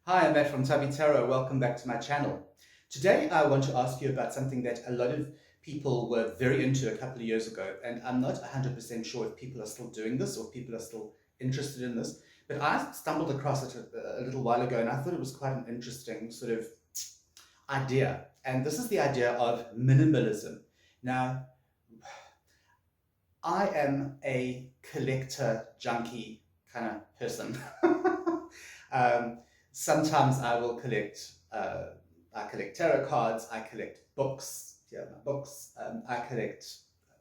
Hi, I'm Matt from Tubby Tarot. Welcome back to my channel. Today, I want to ask you about something that a lot of people were very into a couple of years ago, and I'm not 100% sure if people are still doing this or if people are still interested in this. But I stumbled across it a little while ago, and I thought it was quite an interesting sort of idea. And this is the idea of minimalism. Now, I am a collector junkie kind of person. um, Sometimes I will collect. I collect tarot cards. I collect books. Yeah, my books. I collect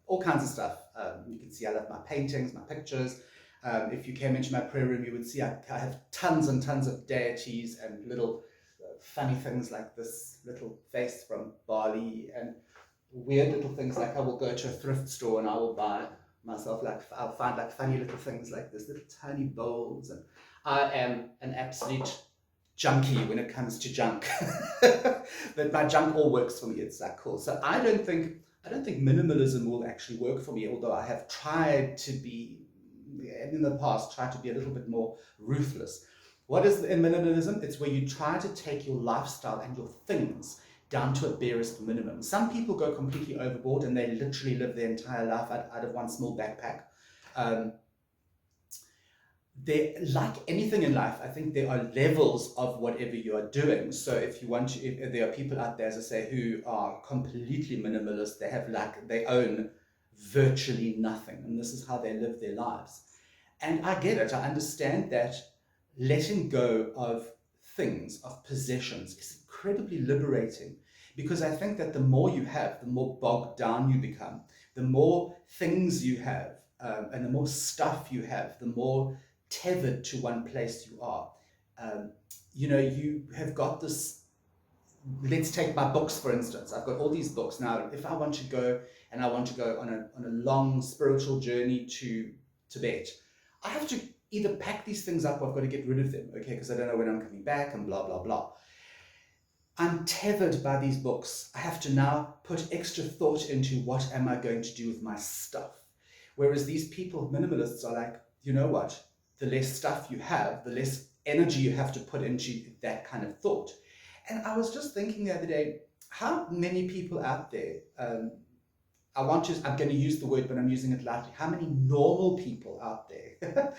all kinds of stuff. You can see I love my paintings, my pictures. If you came into my prayer room, you would see I have tons and tons of deities and little funny things like this little face from Bali and weird little things like I will go to a thrift store and I will buy myself like I'll find like funny little things like this, little tiny bowls, and I am an absolute junkie when it comes to junk. But my junk all works for me. It's like cool. So I don't think minimalism will actually work for me, although I have tried to be in the past tried to be a little bit more ruthless. What is in minimalism? It's where you try to take your lifestyle and your things down to a barest minimum. Some people go completely overboard and they literally live their entire life out of one small backpack. Um, there, like anything in life, I think there are levels of whatever you are doing. So if you want to, if there are people out there, as I say, who are completely minimalist, they own virtually nothing, and this is how they live their lives. And I get it. I understand that letting go of things, of possessions, is incredibly liberating because I think that the more you have, the more bogged down you become. The more things you have, and the more stuff you have, the more tethered to one place you are. Um, you have got this. Let's take my books for instance. I've got all these books now. If I want to go and I want to go on a long spiritual journey to Tibet, I have to either pack these things up or I've got to get rid of them, okay, because I don't know when I'm coming back and blah, blah, blah. I'm tethered by these books. I have to now put extra thought into what am I going to do with my stuff. Whereas these people, minimalists, are like, you know what? The less stuff you have, the less energy you have to put into that kind of thought. And I was just thinking the other day, how many people out there, I'm going to use the word, but I'm using it lightly. How many normal people out there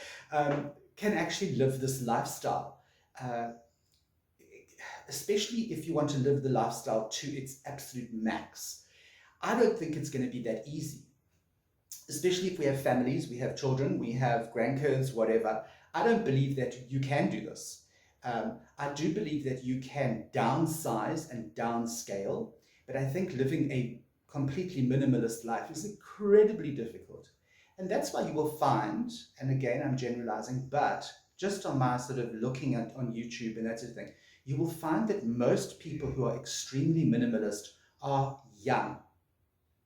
can actually live this lifestyle? Uh, Especially if you want to live the lifestyle to its absolute max. I don't think it's going to be that easy, especially if we have families, we have children, we have grandkids, whatever. I don't believe that you can do this. I do believe that you can downsize and downscale, but I think living a completely minimalist life is incredibly difficult. And that's why you will find, and again, I'm generalizing, but just on my sort of looking at on YouTube and that sort of thing, you will find that most people who are extremely minimalist are young.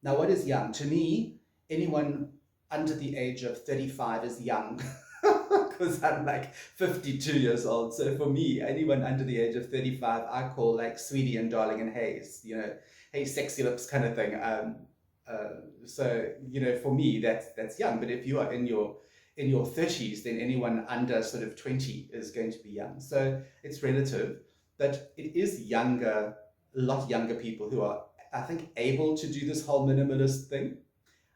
Now, what is young? To me, anyone under the age of 35 is young because I'm like 52 years old. So for me, anyone under the age of 35, I call like sweetie and darling and hey, sexy lips kind of thing. For me, that's young. But if you are in your 30s, then anyone under sort of 20 is going to be young. So it's relative, but it is younger, a lot younger people who are, I think, able to do this whole minimalist thing.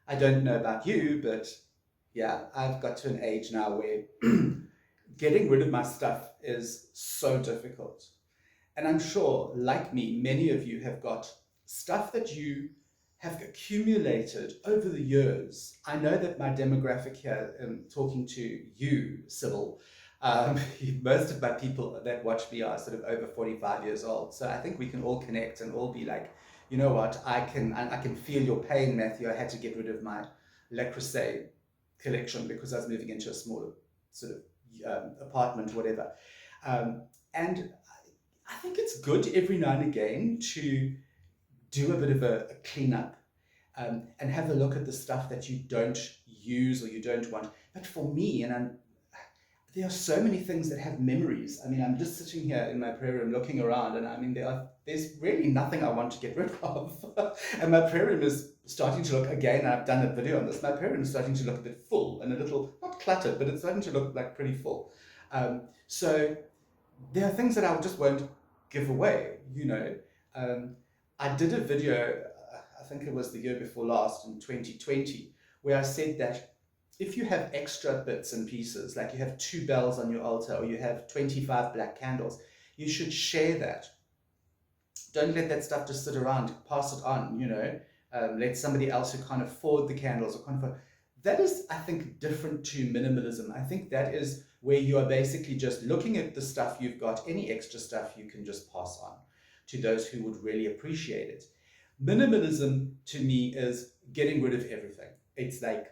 I don't know about you, but yeah, I've got to an age now where getting rid of my stuff is so difficult. And I'm sure, like me, many of you have got stuff that you have accumulated over the years. I know that my demographic here, talking to you, Sybil, most of my people that watch me are sort of over 45 years old. So I think we can all connect and all be like, you know what, I can feel your pain, Matthew. I had to get rid of my Le Creuset collection because I was moving into a smaller sort of apartment, whatever. And I think it's good every now and again to do a bit of a cleanup, and have a look at the stuff that you don't use or you don't want. But for me, there are so many things that have memories. I mean, I'm just sitting here in my prayer room looking around, and I mean, there's really nothing I want to get rid of. And my prayer room is starting to look, again, I've done a video on this, my prayer room is starting to look a bit full and a little, not cluttered, but it's starting to look like pretty full. So there are things that I just won't give away, you know. Um, I did a video, I think it was the year before last in 2020, where I said that if you have extra bits and pieces, like you have 2 bells on your altar or you have 25 black candles, you should share that. Don't let that stuff just sit around, pass it on, you know. Let somebody else who can't afford the candles or can't afford. That is, I think, different to minimalism. I think that is where you are basically just looking at the stuff you've got, any extra stuff you can just pass on to those who would really appreciate it. Minimalism to me is getting rid of everything. It's like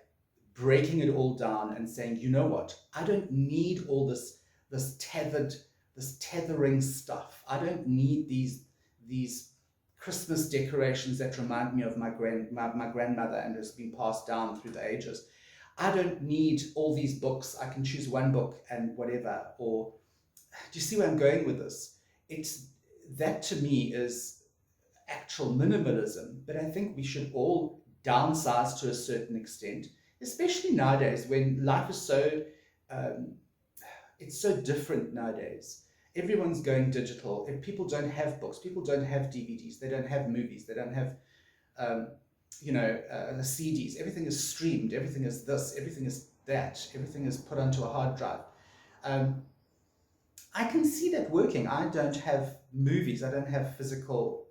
breaking it all down and saying, you know what, I don't need all this tethered, this tethering stuff. I don't need these Christmas decorations that remind me of my grandmother and has been passed down through the ages. I don't need all these books. I can choose one book and whatever. Or do you see where I'm going with this? It's that to me is actual minimalism, but I think we should all downsize to a certain extent, especially nowadays when life is so um, it's so different nowadays. Everyone's going digital. If people don't have books, people don't have DVDs, they don't have movies, they don't have um, CDs. Everything is streamed. Everything is this. Everything is that. Everything is put onto a hard drive. Um, I can see that working. I don't have movies. I don't have physical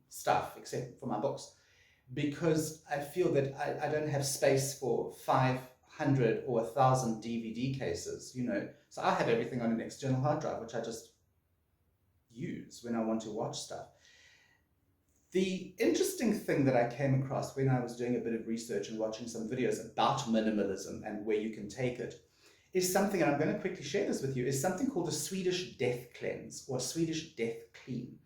stuff except for my books because I feel that I don't have space for 500 or 1,000 DVD cases, you know. So I have everything on an external hard drive, which I just use when I want to watch stuff. The interesting thing that I came across when I was doing a bit of research and watching some videos about minimalism and where you can take it is something, and I'm going to quickly share this with you, is something called a Swedish death cleanse or Swedish death clean.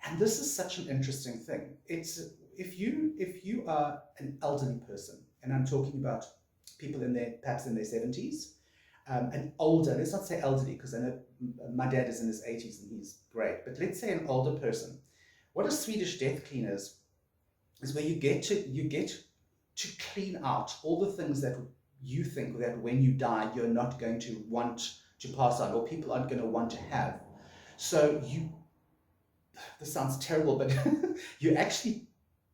And this is such an interesting thing. It's if you are an elderly person, and I'm talking about people in their perhaps in their 70s, an older, let's not say elderly because I know my dad is in his 80s and he's great, but let's say an older person. What a Swedish death clean is where you get to clean out all the things that you think that when you die you're not going to want to pass on or people aren't going to want to have. So this sounds terrible, but you actually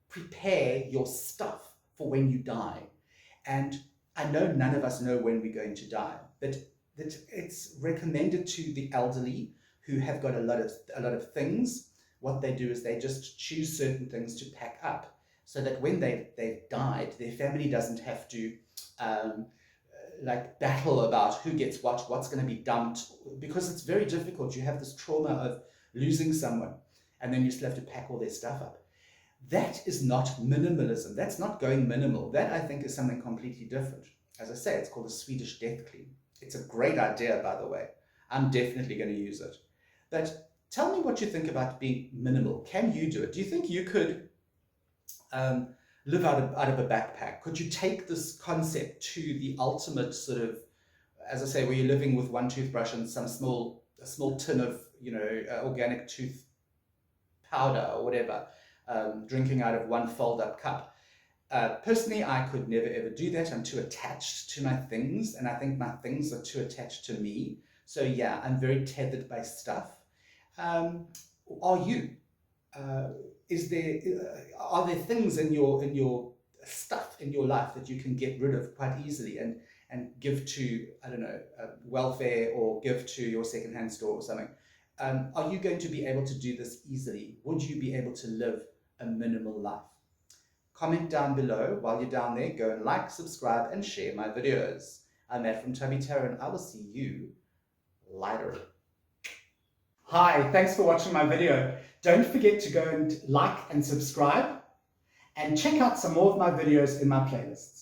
prepare your stuff for when you die. And I know none of us know when we're going to die, but that it's recommended to the elderly who have got a lot of things. What they do is they just choose certain things to pack up so that when they've died, their family doesn't have to like battle about who gets what's going to be dumped, because it's very difficult. You have this trauma of losing someone and then you still have to pack all their stuff up. That is not minimalism. That's not going minimal. That, I think, is something completely different. As I say, it's called a Swedish death clean. It's a great idea, by the way. I'm definitely going to use it. But tell me what you think about being minimal. Can you do it? Do you think you could live out of a backpack? Could you take this concept to the ultimate sort of, as I say, where you're living with one toothbrush and a small tin of, you know, organic tooth powder or whatever, drinking out of one fold-up cup? Personally, I could never ever do that. I'm too attached to my things, and I think my things are too attached to me. So yeah, I'm very tethered by stuff. Are you? Are there things in your stuff in your life that you can get rid of quite easily and give to, I don't know, welfare, or give to your secondhand store or something? Are you going to be able to do this easily? Would you be able to live a minimal life? Comment down below. While you're down there, go and like, subscribe, and share my videos. I'm Matt from Tubby Tarot, and I will see you later. Hi, thanks for watching my video. Don't forget to go and like and subscribe, and check out some more of my videos in my playlists.